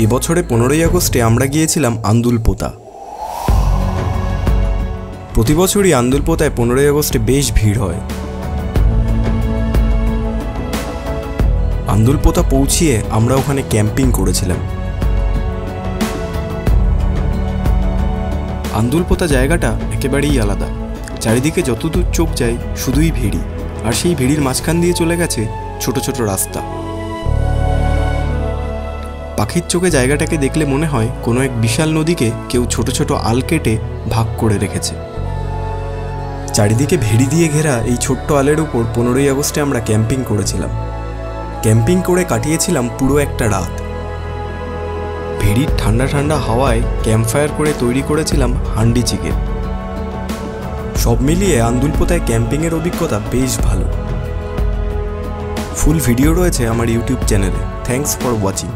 এবছরে 15ই আগস্টে আমরা গিয়েছিলাম আন্দুলপোতা। প্রতি বছরই আন্দুলপোতায় 15ই আগস্টে বেশ ভিড় হয়। আন্দুলপোতা পৌঁছিয়ে আমরা ওখানে ক্যাম্পিং করেছিলাম। আন্দুলপোতা জায়গাটা একেবারেই আলাদা। চারিদিকে যতদূর চোখ যায় শুধুই ভিড়ি, আর সেই ভিড়ির মাঝখান দিয়ে চলে গেছে ছোট ছোট রাস্তা। পাখির চোখে জায়গাটাকে দেখলে মনে হয় কোনো এক বিশাল নদীকে কেউ ছোট ছোট আল কেটে ভাগ করে রেখেছে। চারিদিকে ভেড়ি দিয়ে ঘেরা এই ছোট্ট আলের উপর 15ই আগস্টে আমরা ক্যাম্পিং করেছিলাম। ক্যাম্পিং করে কাটিয়েছিলাম পুরো একটা রাত। ভেড়ির ঠান্ডা ঠান্ডা হাওয়ায় ক্যাম্পফায়ার করে তৈরি করেছিলাম হান্ডি চিকেন। সব মিলিয়ে আন্দুলপোতায় ক্যাম্পিংয়ের অভিজ্ঞতা বেশ ভালো। ফুল ভিডিও রয়েছে আমার ইউটিউব চ্যানেলে। Thanks for watching.